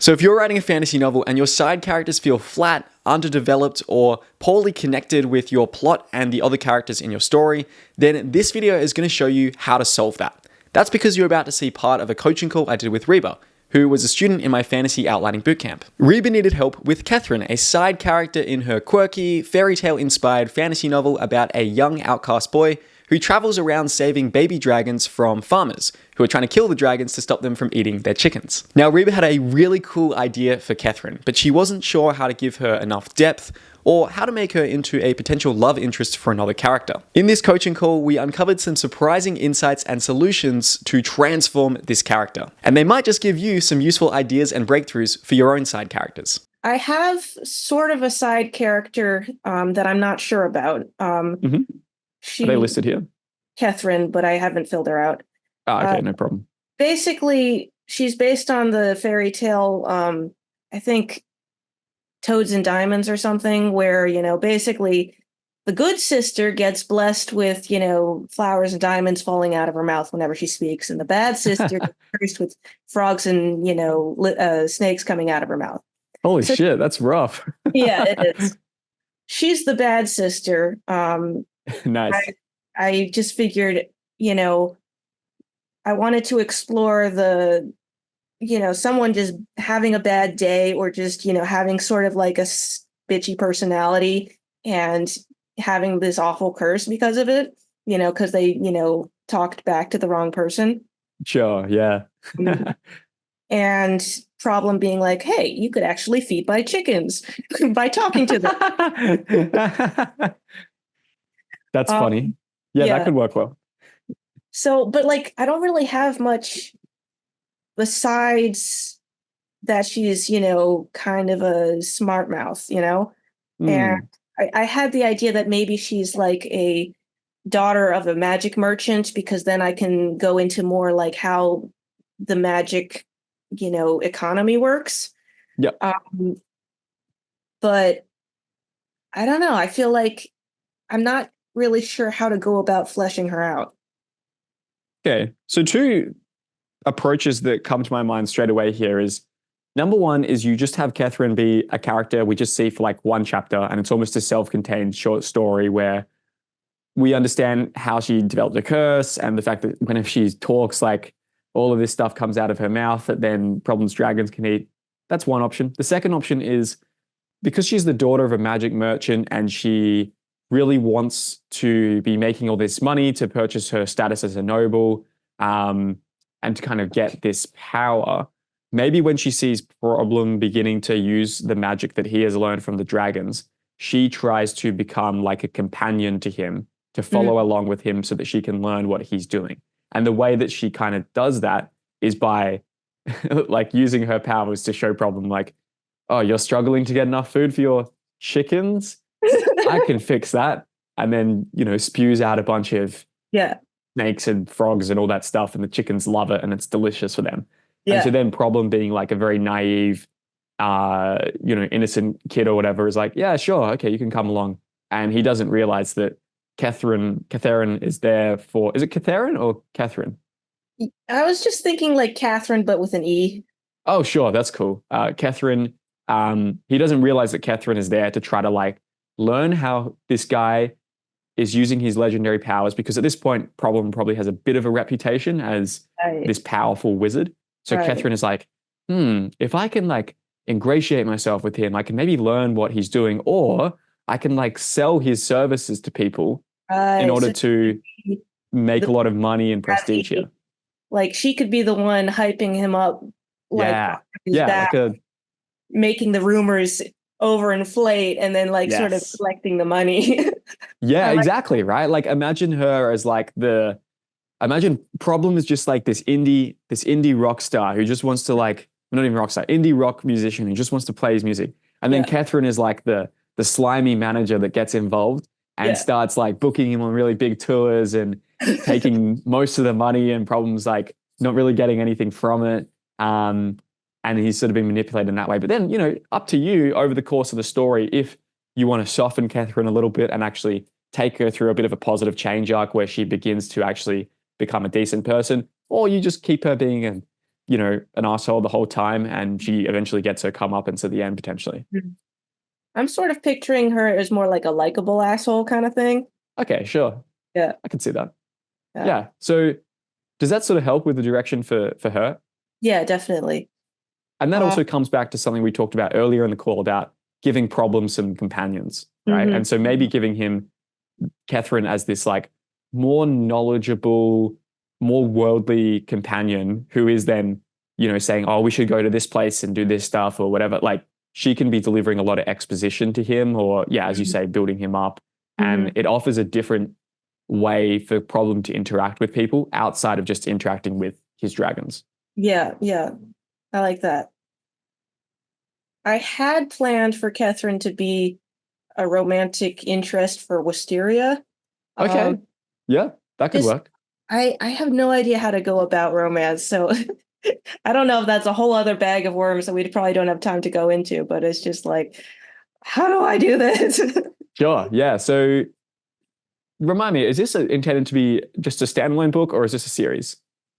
So if you're writing a fantasy novel and your side characters feel flat, underdeveloped, or poorly connected with your plot and the other characters in your story, then this video is going to show you how to solve that. That's because you're about to see part of a coaching call I did with Reba, who was a student in my fantasy outlining bootcamp. Reba needed help with Catherine, a side character in her quirky, fairy tale inspired fantasy novel about a young outcast boy who travels around saving baby dragons from farmers who are trying to kill the dragons to stop them from eating their chickens. Now, Reba had a really cool idea for Catherine, but she wasn't sure how to give her enough depth or how to make her into a potential love interest for another character. In this coaching call, we uncovered some surprising insights and solutions to transform this character. And they might just give you some useful ideas and breakthroughs for your own side characters. I have sort of a side character that I'm not sure about. Are they listed here? Catherine, but I haven't filled her out. Okay, no problem. Basically, she's based on the fairy tale, I think, Toads and Diamonds or something, where, basically the good sister gets blessed with, flowers and diamonds falling out of her mouth whenever she speaks, and the bad sister gets cursed with frogs and, snakes coming out of her mouth. Holy shit, that's rough. Yeah, it is. She's the bad sister. Nice. I just figured, I wanted to explore the, someone just having a bad day or just, having sort of like a bitchy personality and having this awful curse because of it, because they, talked back to the wrong person. Sure, yeah. And problem being like, hey, you could actually feed my chickens by talking to them. That's funny. Yeah, that could work well. So, but I don't really have much besides that she's, kind of a smart mouth, And I had the idea that maybe she's like a daughter of a magic merchant, because then I can go into more like how the magic, economy works. Yep. But I don't know. I feel like I'm not really sure how to go about fleshing her out. Okay, so two approaches that come to my mind straight away here is, number one is you just have Catherine be a character we just see for like one chapter, and it's almost a self-contained short story where we understand how she developed a curse and the fact that whenever she talks, like all of this stuff comes out of her mouth that then problems dragons can eat. That's one option. The second option is, because she's the daughter of a magic merchant and she really wants to be making all this money to purchase her status as a noble, and to kind of get this power, maybe when she sees Problem beginning to use the magic that he has learned from the dragons, she tries to become like a companion to him, to follow along with him so that she can learn what he's doing. And the way that she kind of does that is by like using her powers to show Problem like, oh, you're struggling to get enough food for your chickens? I can fix that. And then, spews out a bunch of snakes and frogs and all that stuff, and the chickens love it and it's delicious for them. And so then Problem, being like a very naive, innocent kid or whatever, is like, yeah, sure, okay, you can come along. And he doesn't realize that Catherine is there for, is it Catherine or Catherine? I was just thinking like Catherine, but with an E. Oh, sure, that's cool. Catherine, he doesn't realize that Catherine is there to try to like learn how this guy is using his legendary powers, because at this point, Problem probably has a bit of a reputation as this powerful wizard. So Catherine is like, if I can like ingratiate myself with him, I can maybe learn what he's doing, or I can like sell his services to people in order to make a lot of money and prestige here. Like she could be the one hyping him up. Making the rumors overinflate and then sort of collecting the money. Exactly. Right. Like imagine her as like imagine Problem is just like this indie rock star who just wants to like, not even rock star, indie rock musician who just wants to play his music. And then Catherine is like the slimy manager that gets involved and starts like booking him on really big tours and taking most of the money, and Problem's like not really getting anything from it. And he's sort of been manipulated in that way. But then, up to you over the course of the story, if you want to soften Catherine a little bit and actually take her through a bit of a positive change arc where she begins to actually become a decent person, or you just keep her being an asshole the whole time, and she eventually gets her comeuppance at the end potentially. I'm sort of picturing her as more like a likable asshole kind of thing. Okay, sure. Yeah. I can see that. Yeah. So does that sort of help with the direction for her? Yeah, definitely. And that also comes back to something we talked about earlier in the call about giving problems some companions, right? And so maybe giving him Catherine as this like more knowledgeable, more worldly companion who is then, saying, oh, we should go to this place and do this stuff or whatever. Like she can be delivering a lot of exposition to him or, yeah, as you say, building him up. And it offers a different way for Problem to interact with people outside of just interacting with his dragons. Yeah, yeah. I like that. I had planned for Catherine to be a romantic interest for Wisteria. Okay. Yeah, that could work. I have no idea how to go about romance, so I don't know if that's a whole other bag of worms that we probably don't have time to go into, but it's just like, how do I do this? Sure. Yeah. So remind me, is this intended to be just a standalone book or is this a series?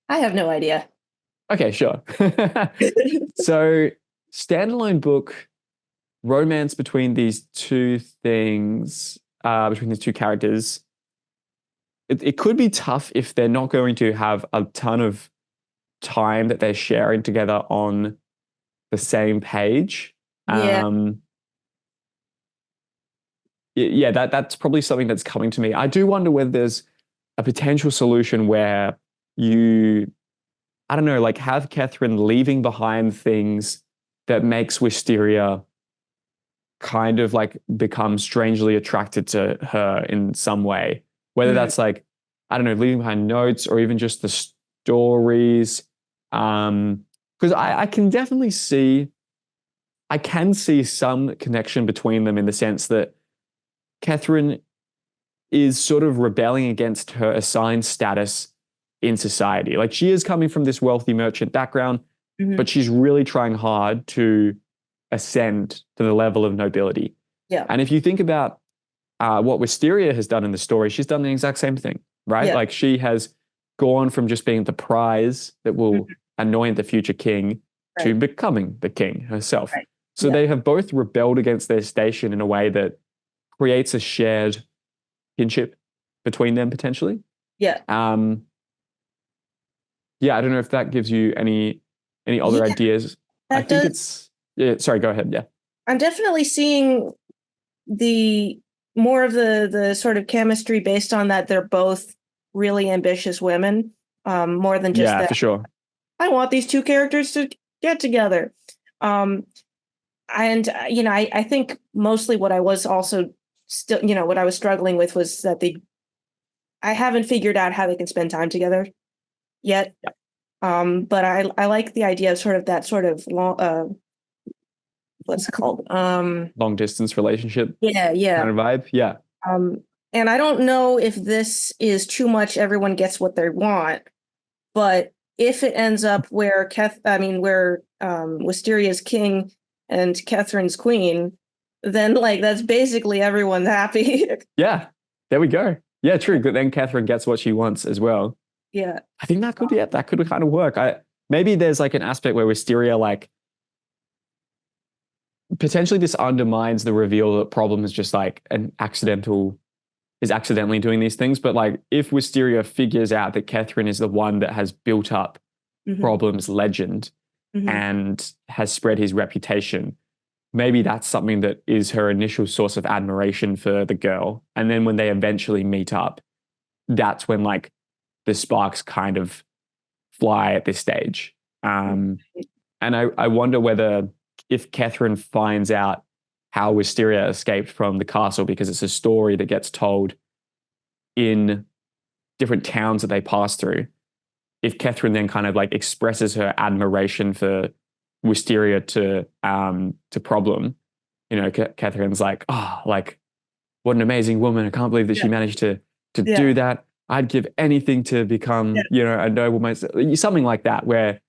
I have no idea. Okay, sure. So standalone book, romance between these two things, between these two characters. It could be tough if they're not going to have a ton of time that they're sharing together on the same page. Yeah. Yeah, that's probably something that's coming to me. I do wonder whether there's a potential solution where I don't know, like have Catherine leaving behind things that makes Wisteria kind of like become strangely attracted to her in some way. Whether that's like, I don't know, leaving behind notes or even just the stories. Because I can definitely see, I can see some connection between them in the sense that Catherine is sort of rebelling against her assigned status in society. Like she is coming from this wealthy merchant background, but she's really trying hard to ascend to the level of nobility. Yeah. And if you think about what Wisteria has done in the story, she's done the exact same thing, right? Yeah. Like she has gone from just being the prize that will anoint the future king to becoming the king herself. Right. So they have both rebelled against their station in a way that creates a shared kinship between them potentially. Yeah. Yeah, I don't know if that gives you any other ideas. I think it's sorry, go ahead. Yeah. I'm definitely seeing the more of the sort of chemistry based on that they're both really ambitious women, more than just that. For sure. I want these two characters to get together. And I think mostly what I was also still, what I was struggling with was that I haven't figured out how they can spend time together yet. But I like the idea of that sort of long, what's it called? Long distance relationship. Yeah. Kind of vibe. Yeah. And I don't know if this is too much, everyone gets what they want, but if it ends up where Wisteria's king and Catherine's queen, then like that's basically everyone's happy. Yeah. There we go. Yeah, true. But then Catherine gets what she wants as well. Yeah. I think that could kind of work. Maybe there's like an aspect where Wisteria like potentially this undermines the reveal that Problem is just like accidentally doing these things. But like if Wisteria figures out that Catherine is the one that has built up Problem's legend and has spread his reputation, maybe that's something that is her initial source of admiration for the girl. And then when they eventually meet up, that's when like the sparks kind of fly at this stage. And I wonder whether if Catherine finds out how Wisteria escaped from the castle, because it's a story that gets told in different towns that they pass through, if Catherine then kind of like expresses her admiration for Wisteria to Problem, Catherine's like, oh, like what an amazing woman. I can't believe that she managed to do that. I'd give anything to become, a noble myself. Something like that where.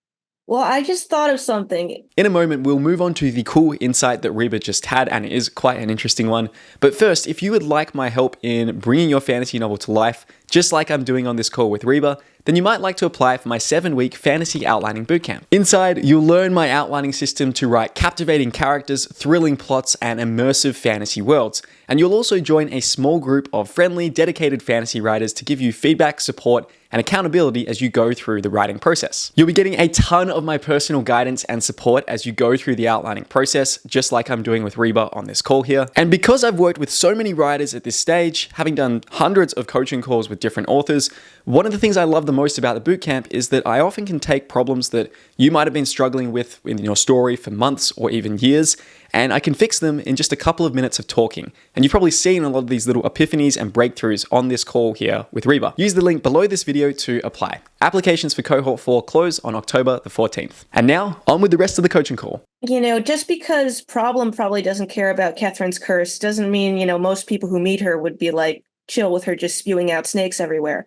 Well, I just thought of something. In a moment, we'll move on to the cool insight that Reba just had, and it is quite an interesting one. But first, if you would like my help in bringing your fantasy novel to life, just like I'm doing on this call with Reba, then you might like to apply for my 7-week fantasy outlining bootcamp. Inside, you'll learn my outlining system to write captivating characters, thrilling plots, and immersive fantasy worlds. And you'll also join a small group of friendly, dedicated fantasy writers to give you feedback, support, and accountability as you go through the writing process. You'll be getting a ton of my personal guidance and support as you go through the outlining process, just like I'm doing with Reba on this call here. And because I've worked with so many writers at this stage, having done hundreds of coaching calls with different authors, one of the things I love the most about the bootcamp is that I often can take problems that you might have been struggling with in your story for months or even years, and I can fix them in just a couple of minutes of talking. And you've probably seen a lot of these little epiphanies and breakthroughs on this call here with Reba. Use the link below this video to apply. Applications for Cohort 4 close on October the 14th. And now, on with the rest of the coaching call. Just because Problem probably doesn't care about Catherine's curse doesn't mean, most people who meet her would be like chill with her just spewing out snakes everywhere.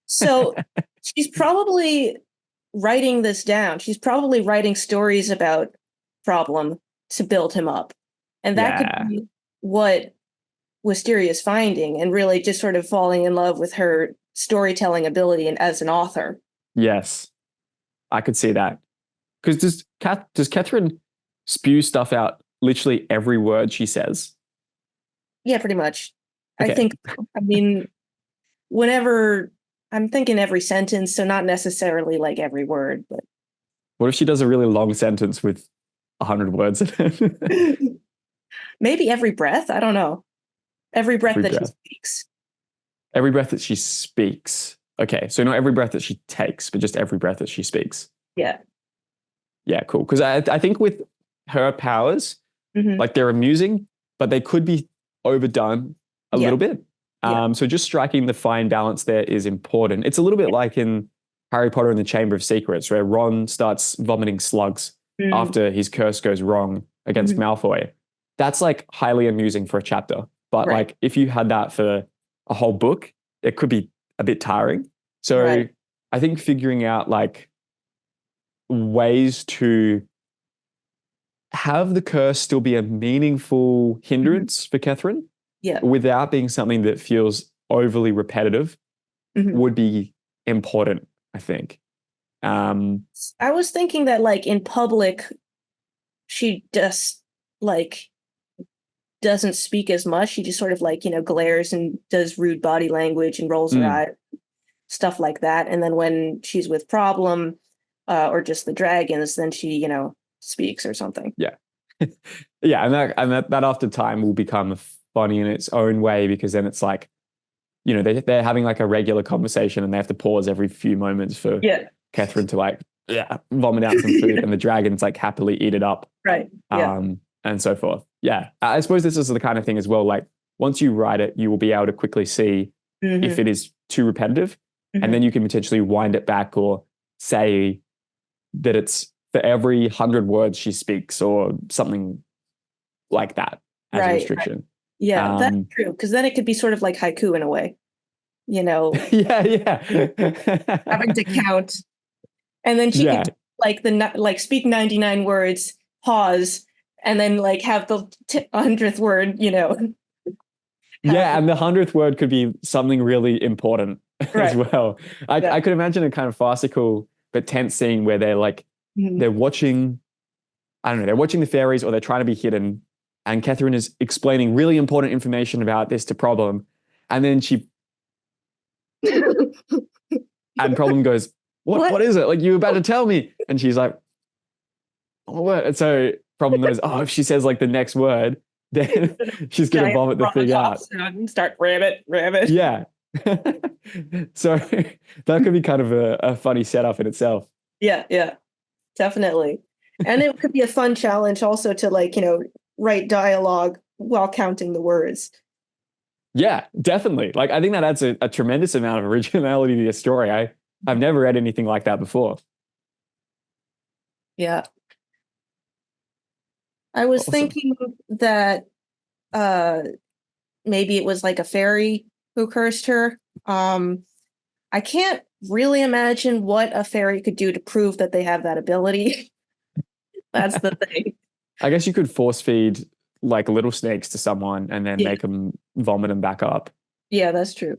So she's probably writing this down. She's probably writing stories about Problem to build him up. And that could be what Wisteria's finding and really just sort of falling in love with her storytelling ability and as an author. Yes, I could see that. Because does Catherine spew stuff out literally every word she says? Yeah, pretty much. Okay. Whenever I'm thinking every sentence, so not necessarily like every word, but What if she does a really long sentence with 100 words in it? maybe every breath. I don't know. Every breath Every that breath. she speaks. Every breath that she speaks. Okay, so not every breath that she takes, but just every breath that she speaks. Yeah. Yeah, cool. Because I think with her powers, like they're amusing, but they could be overdone a little bit. So just striking the fine balance there is important. It's a little bit like in Harry Potter and the Chamber of Secrets, where Ron starts vomiting slugs after his curse goes wrong against Malfoy. That's like highly amusing for a chapter. But like if you had that for a whole book, it could be a bit tiring. So I think figuring out like ways to have the curse still be a meaningful hindrance for Catherine without being something that feels overly repetitive would be important, I think. I was thinking that like in public, she just like doesn't speak as much. She just sort of like, glares and does rude body language and rolls her eye, stuff like that. And then when she's with Problem or just the dragons, then she, speaks or something. Yeah. Yeah. And that after time will become funny in its own way, because then it's like, they're having like a regular conversation and they have to pause every few moments for Catherine to like, vomit out some food and the dragons like happily eat it up. Right. Yeah. And so forth. Yeah. I suppose this is the kind of thing as well. Like once you write it, you will be able to quickly see if it is too repetitive, and then you can potentially wind it back or say that it's for every 100 words she speaks or something like that as a restriction. Right. Yeah, that's true. Because then it could be sort of like haiku in a way, Yeah. having to count. And then she could like speak 99 words, pause, and then like have the 100th word, Yeah, and the 100th word could be something really important as well. I could imagine a kind of farcical but tense scene where they're like, they're watching, I don't know, they're watching the fairies or they're trying to be hidden, and Catherine is explaining really important information about this to Problem, and then and Problem goes, what is it? Like, you were about to tell me. And she's like, what? And so Problem goes, if she says like the next word, then she's going to vomit the thing out. And start rabbit. Yeah. So that could be kind of a funny setup in itself. Yeah, definitely. And it could be a fun challenge also to like, write dialogue while counting the words. Yeah, definitely. Like, I think that adds a tremendous amount of originality to your story. I've never read anything like that before. Yeah. I was thinking that maybe it was like a fairy who cursed her. I can't really imagine what a fairy could do to prove that they have that ability. That's the thing. I guess you could force feed like little snakes to someone and then make them vomit them back up. Yeah, that's true.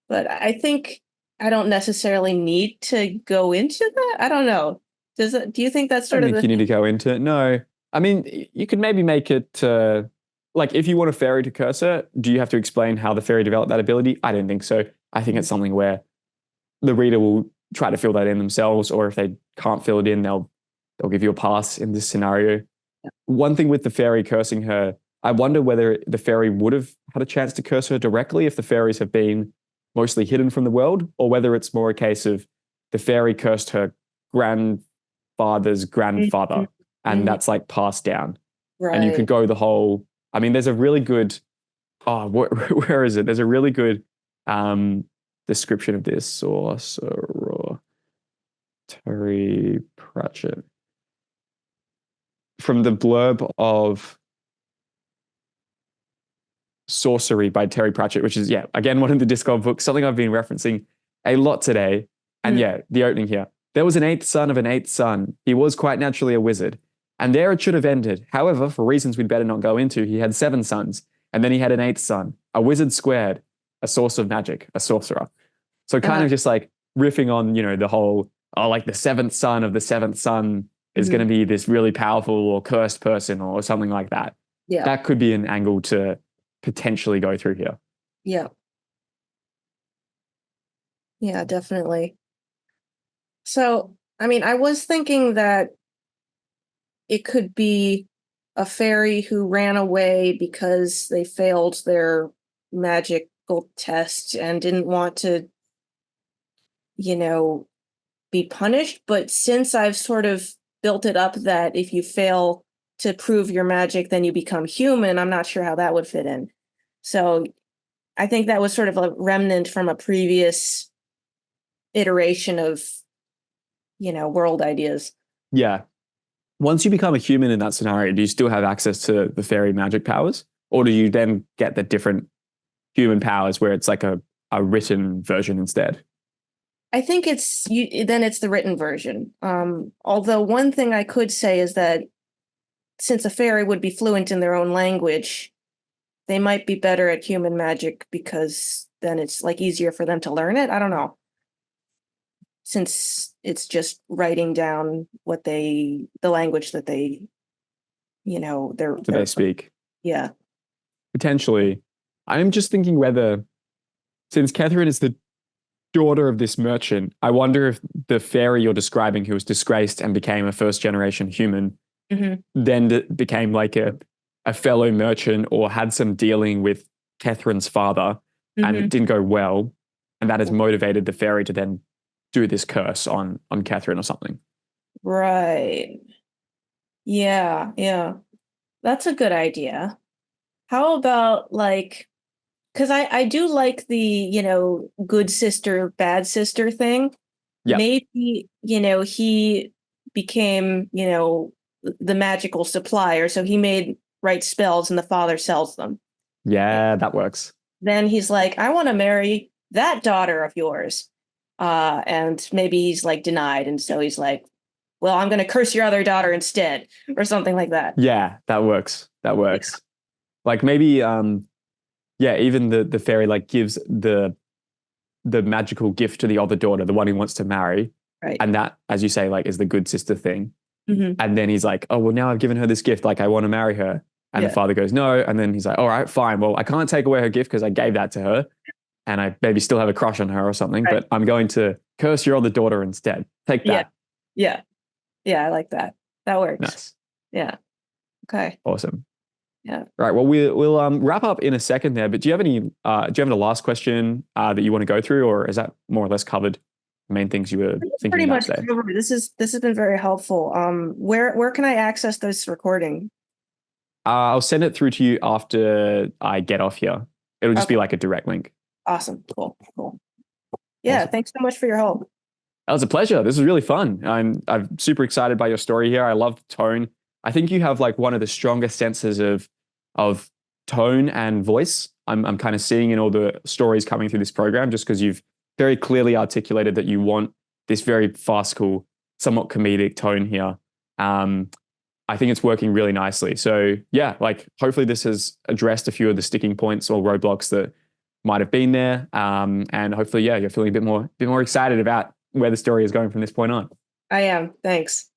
But I think I don't necessarily need to go into that. I don't know. Do you think that's I sort don't of think the you need to go into it. No. I mean, you could maybe make it like if you want a fairy to curse her, do you have to explain how the fairy developed that ability? I don't think so. I think it's something where the reader will try to fill that in themselves, or if they can't fill it in, they'll give you a pass in this scenario. One thing with the fairy cursing her, I wonder whether the fairy would have had a chance to curse her directly if the fairies have been mostly hidden from the world, or whether it's more a case of the fairy cursed her grandfather's grandfather, and Mhm. that's like passed down. And you could Right. go the whole. I mean, there's a really good. Oh, where is it? There's a really good description of this. Sorcerer Terry Pratchett from the blurb of Sorcery by Terry Pratchett, which is, yeah, again, one of the Discworld books, something I've been referencing a lot today. And Mm. yeah, the opening here. There was an eighth son of an eighth son. He was quite naturally a wizard. And there it should have ended. However, for reasons we'd better not go into, he had seven sons. And then he had an eighth son, a wizard squared, a source of magic, a sorcerer. So kind Uh-huh. of just like riffing on, the whole, oh, like the seventh son of the seventh son is going to be this really powerful or cursed person or something like that. Yeah. That could be an angle to potentially go through here. Yeah. Yeah, definitely. So, I mean, I was thinking that it could be a fairy who ran away because they failed their magical test and didn't want to, you know, be punished. But since I've sort of built it up that if you fail to prove your magic, then you become human, I'm not sure how that would fit in. So I think that was sort of a remnant from a previous iteration of, world ideas. Yeah. Once you become a human in that scenario, do you still have access to the fairy magic powers? Or do you then get the different human powers where it's like a written version instead? I think then it's the written version. Although one thing I could say is that since a fairy would be fluent in their own language, they might be better at human magic because then it's like easier for them to learn it. I don't know. Since it's just writing down the language that they, They speak. Yeah. Potentially. I'm just thinking whether, since Catherine is the daughter of this merchant, I wonder if the fairy you're describing who was disgraced and became a first generation human then became like a fellow merchant or had some dealing with Catherine's father and it didn't go well. And that has motivated the fairy to then do this curse on Catherine or something. Right. Yeah, yeah. That's a good idea. How about because I do like the, good sister, bad sister thing. Yeah. Maybe, he became, the magical supplier. So he made write spells and the father sells them. Yeah, that works. Then he's like, I want to marry that daughter of yours. And maybe he's like denied. And so he's like, well, I'm going to curse your other daughter instead or something like that. Yeah, that works. That works. Yeah. Like maybe, even the fairy like gives the magical gift to the other daughter, the one he wants to marry. Right. And that, as you say, like is the good sister thing. And then he's like, oh, well, now I've given her this gift. Like I want to marry her. And the father goes, no. And then he's like, all right, fine. Well, I can't take away her gift because I gave that to her. And I maybe still have a crush on her or something, but I'm going to curse your other daughter instead. Take that. Yeah. Yeah, I like that. That works. Nice. Yeah. Okay. Awesome. Yeah. Right. Well, we'll wrap up in a second there, but do you have a last question that you want to go through, or is that more or less covered the main things you were thinking pretty about much today? covered. This has been very helpful. Where can I access this recording? I'll send it through to you after I get off here. It'll just be like a direct link. Awesome. Cool. Yeah. Awesome. Thanks so much for your help. That was a pleasure. This was really fun. I'm super excited by your story here. I love the tone. I think you have like one of the strongest senses of tone and voice. I'm kind of seeing in all the stories coming through this program, just because you've very clearly articulated that you want this very farcical, somewhat comedic tone here. I think it's working really nicely. So yeah, like hopefully this has addressed a few of the sticking points or roadblocks that might have been there. And hopefully, yeah, you're feeling a bit more excited about where the story is going from this point on. I am. Thanks.